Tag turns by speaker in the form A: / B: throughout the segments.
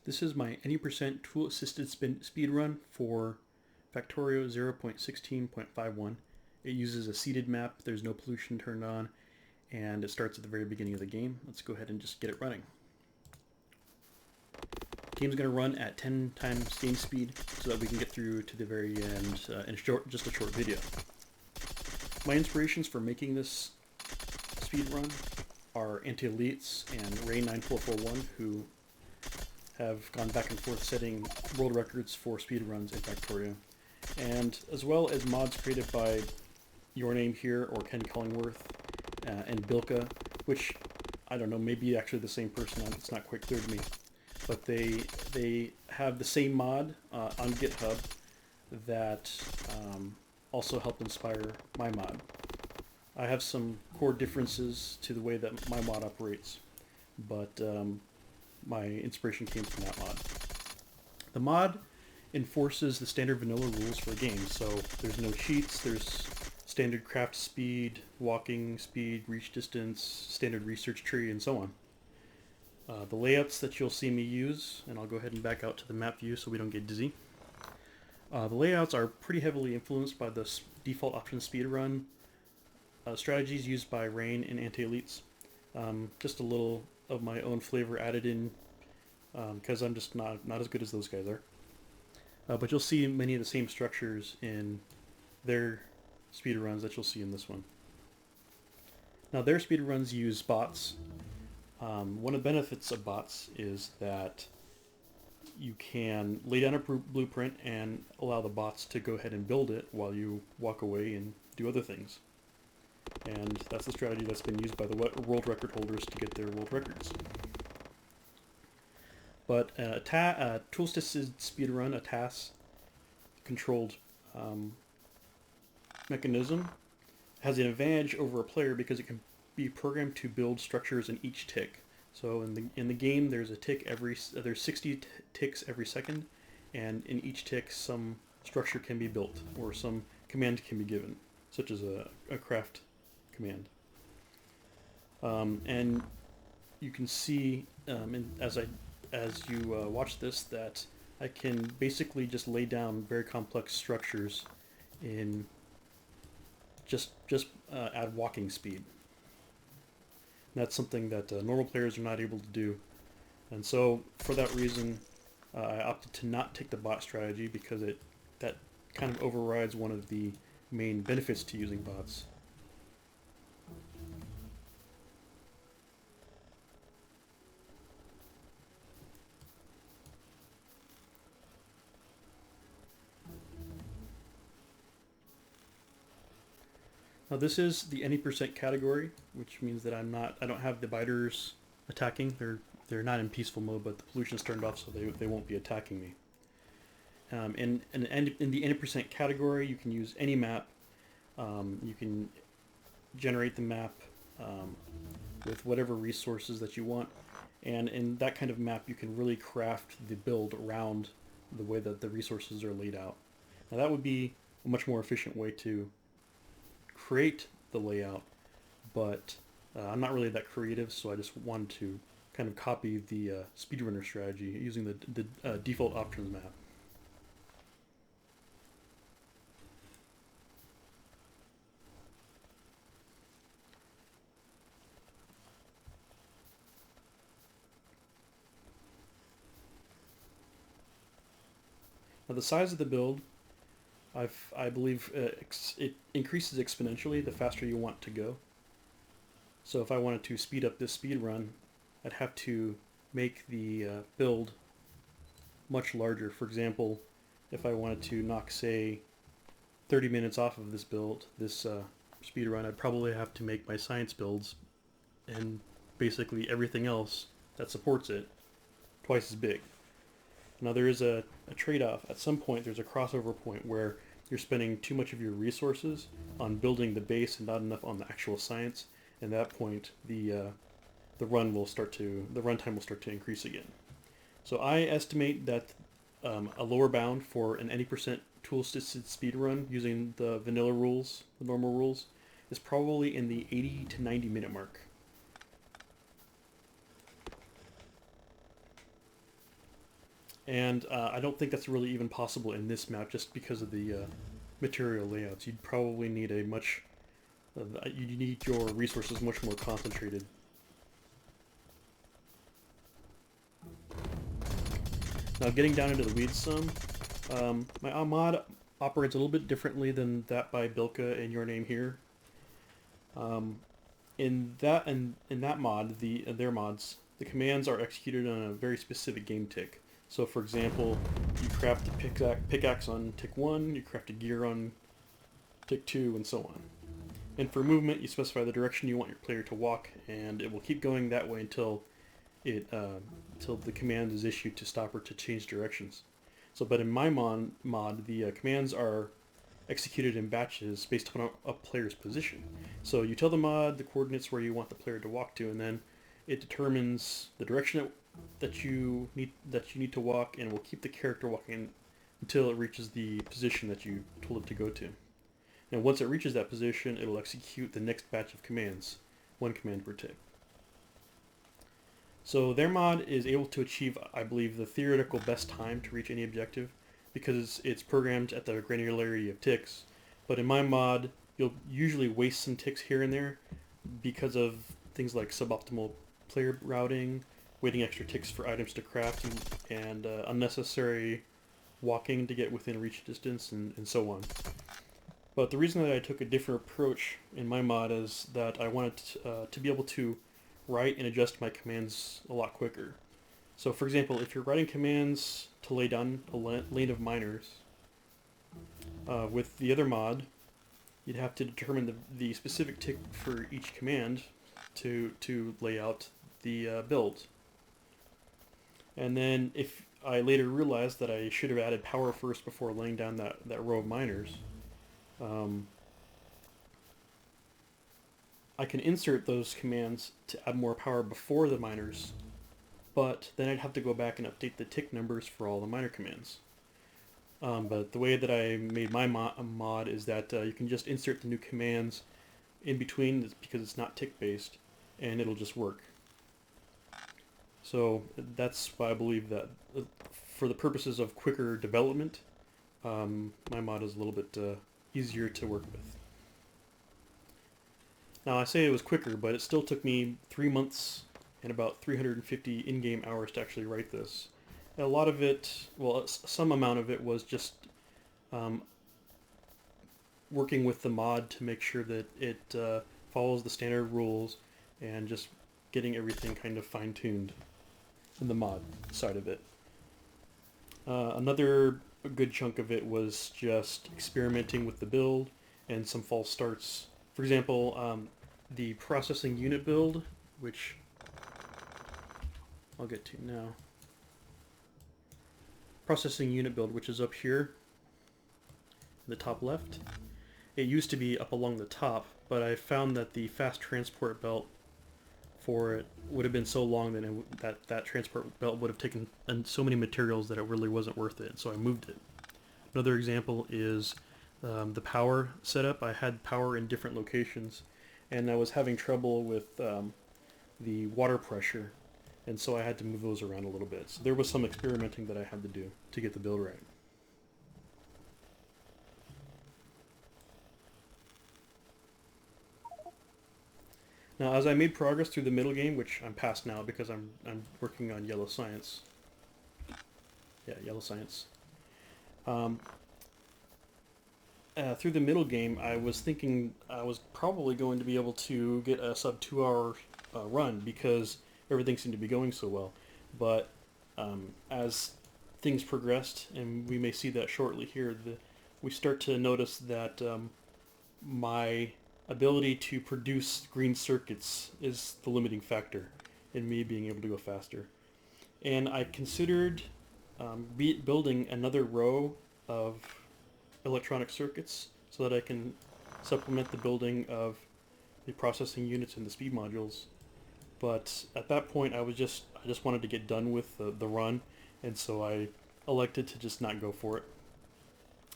A: This is my any percent tool assisted speed run for Factorio 0.16.51. It uses a seeded map, there's no pollution turned on, and it starts at the very beginning of the game. Let's go ahead and just get it running. The game's going to run at 10 times game speed so that we can get through to the very end in just a short video. My inspirations for making this speed run are AntiElitz and Rain9441, who have gone back and forth setting world records for speedruns in Factorio, and as well as mods created by YourNameHere or Ken Collingworth and Bilka, which I don't know, maybe actually the same person. It's not quite clear to me, but they have the same mod on GitHub that also helped inspire my mod. I have some core differences to the way that my mod operates, but my inspiration came from that mod. The mod enforces the standard vanilla rules for the game, so there's no cheats, there's standard craft speed, walking speed, reach distance, standard research tree, and so on. The layouts that you'll see me use, and I'll go ahead and back out to the map view so we don't get dizzy. The layouts are pretty heavily influenced by the default option speedrun strategies used by Rain and AntiElitz. Just a little of my own flavor added in because I'm just not as good as those guys are. But you'll see many of the same structures in their speedruns that you'll see in this one. Now their speedruns use bots. One of the benefits of bots is that you can lay down a blueprint and allow the bots to go ahead and build it while you walk away and do other things. And that's the strategy that's been used by the world record holders to get their world records. But a tool-assisted speedrun, a TAS controlled mechanism, has an advantage over a player because it can be programmed to build structures in each tick. So in the game, there's a tick there's 60 ticks every second, and in each tick, some structure can be built or some command can be given, such as a craft command. And you can see as you watch this that I can basically just lay down very complex structures in just at walking speed. And that's something that normal players are not able to do, and so for that reason I opted to not take the bot strategy because that kind of overrides one of the main benefits to using bots. Now this is the any percent category, which means that I don't have the biters attacking. They're not in peaceful mode, but the pollution's turned off, so they won't be attacking me. In the any percent category, you can use any map. You can generate the map with whatever resources that you want, and in that kind of map, you can really craft the build around the way that the resources are laid out. Now that would be a much more efficient way to create the layout, but I'm not really that creative, so I just wanted to kind of copy the speedrunner strategy using the default options map. Now the size of the build, I believe it increases exponentially the faster you want to go. So if I wanted to speed up this speed run, I'd have to make the build much larger. For example, if I wanted to knock, say, 30 minutes off of this build, this speed run, I'd probably have to make my science builds and basically everything else that supports it twice as big. Now there is a trade-off. At some point there's a crossover point where you're spending too much of your resources on building the base and not enough on the actual science. And at that point the runtime will start to increase again. So I estimate that a lower bound for an any percent tool-assisted speed run using the vanilla rules, the normal rules, is probably in the 80 to 90 minute mark. And I don't think that's really even possible in this map just because of the material layouts. You'd probably need a much... you need your resources much more concentrated. Now getting down into the weeds some, my mod operates a little bit differently than that by Bilka and YourNameHere. In that mod, their mods, the commands are executed on a very specific game tick. So for example, you craft a pickaxe on tick 1, you craft a gear on tick 2, and so on. And for movement, you specify the direction you want your player to walk, and it will keep going that way until the command is issued to stop or to change directions. So, but in my mod, the commands are executed in batches based on a player's position. So you tell the mod the coordinates where you want the player to walk to, and then it determines the direction that you need to walk, and will keep the character walking until it reaches the position that you told it to go to. And once it reaches that position, it'll execute the next batch of commands, one command per tick. So their mod is able to achieve, I believe, the theoretical best time to reach any objective because it's programmed at the granularity of ticks. But in my mod, you'll usually waste some ticks here and there because of things like suboptimal player routing, waiting extra ticks for items to craft, and unnecessary walking to get within reach distance, and so on. But the reason that I took a different approach in my mod is that I wanted to be able to write and adjust my commands a lot quicker. So for example, if you're writing commands to lay down a lane of miners, with the other mod, you'd have to determine the specific tick for each command to lay out the build. And then if I later realized that I should have added power first before laying down that row of miners, I can insert those commands to add more power before the miners, but then I'd have to go back and update the tick numbers for all the miner commands. But the way that I made my mod is that you can just insert the new commands in between because it's not tick based, and it'll just work. So that's why I believe that for the purposes of quicker development, my mod is a little bit easier to work with. Now I say it was quicker, but it still took me 3 months and about 350 in-game hours to actually write this. And a lot of it, well, some amount of it was just working with the mod to make sure that it follows the standard rules and just getting everything kind of fine-tuned in the mod side of it. Another good chunk of it was just experimenting with the build and some false starts. For example, the processing unit build, which I'll get to now. Processing unit build, which is up here in the top left. It used to be up along the top, but I found that the fast transport belt for it would have been so long that that transport belt would have taken so many materials that it really wasn't worth it, so I moved it. Another example is the power setup. I had power in different locations, and I was having trouble with the water pressure, and so I had to move those around a little bit. So there was some experimenting that I had to do to get the build right. Now, as I made progress through the middle game, which I'm past now because I'm working on yellow science. Yeah, yellow science. Through the middle game, I was thinking I was probably going to be able to get a sub 2 hour run because everything seemed to be going so well. But as things progressed, and we may see that shortly here, we start to notice that my ability to produce green circuits is the limiting factor in me being able to go faster. And I considered building another row of electronic circuits so that I can supplement the building of the processing units and the speed modules. But at that point, I just wanted to get done with the run, and so I elected to just not go for it.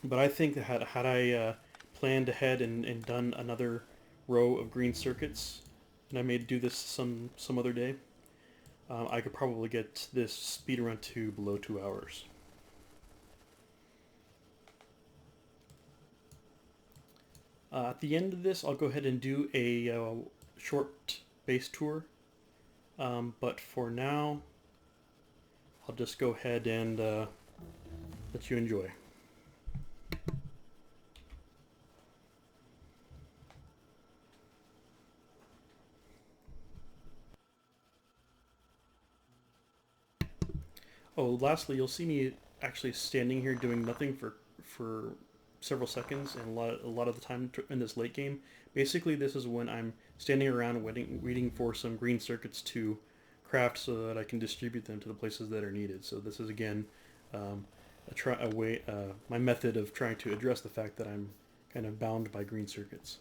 A: But I think that had I planned ahead and done another row of green circuits, and I may do this some other day, I could probably get this speed run to below 2 hours. At the end of this, I'll go ahead and do a short base tour. But for now, I'll just go ahead and let you enjoy. Oh, lastly, you'll see me actually standing here doing nothing for several seconds, and a lot of the time in this late game. Basically, this is when I'm standing around waiting for some green circuits to craft so that I can distribute them to the places that are needed. So this is again my method of trying to address the fact that I'm kind of bound by green circuits.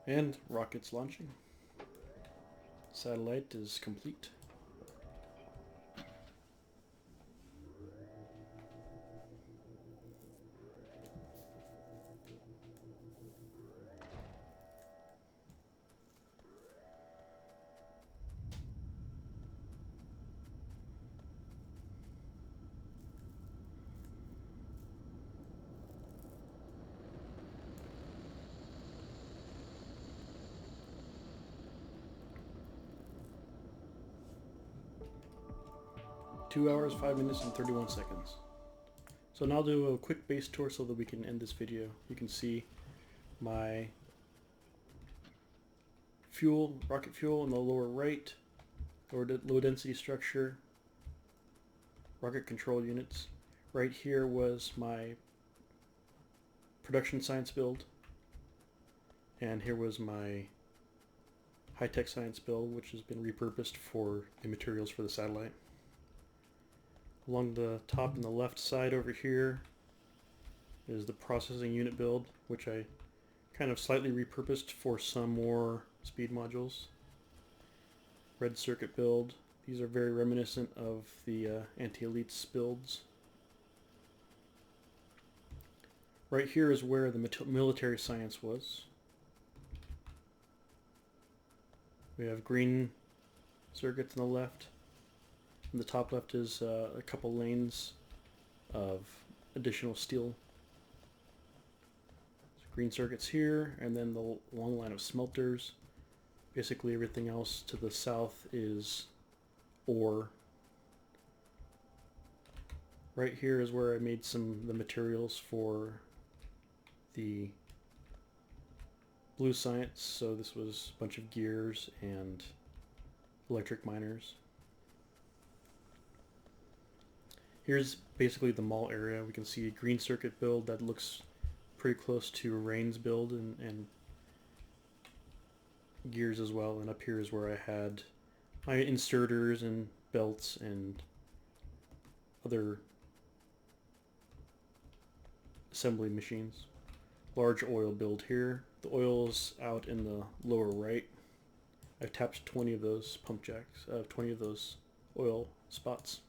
A: And rockets launching. Satellite is complete. Two hours, 5 minutes, and 31 seconds. So now I'll do a quick base tour so that we can end this video. You can see my fuel, rocket fuel in the lower right, low density structure, rocket control units. Right here was my production science build, and here was my high-tech science build, which has been repurposed for the materials for the satellite. Along the top and the left side over here is the processing unit build, which I kind of slightly repurposed for some more speed modules. Red circuit build. These are very reminiscent of the AntiElitz builds. Right here is where the military science was. We have green circuits on the left. In the top left is a couple lanes of additional steel. So green circuits here, and then the long line of smelters. Basically everything else to the south is ore. Right here is where I made the materials for the blue science. So this was a bunch of gears and electric miners. Here's basically the mall area. We can see a green circuit build that looks pretty close to Rain's build, and gears as well. And up here is where I had my inserters and belts and other assembly machines. Large oil build here. The oil's out in the lower right. I've tapped 20 of those pump jacks, 20 of those oil spots.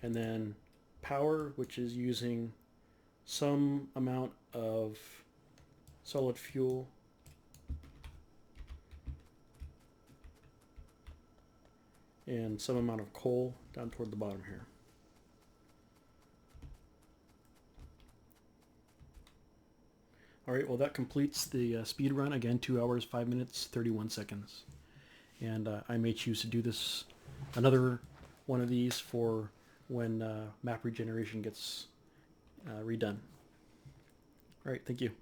A: And then power, which is using some amount of solid fuel and some amount of coal down toward the bottom here. Alright, well that completes the speed run. Again, 2 hours, 5 minutes, 31 seconds. And I may choose to do this, another one of these for when map regeneration gets redone. Alright, thank you.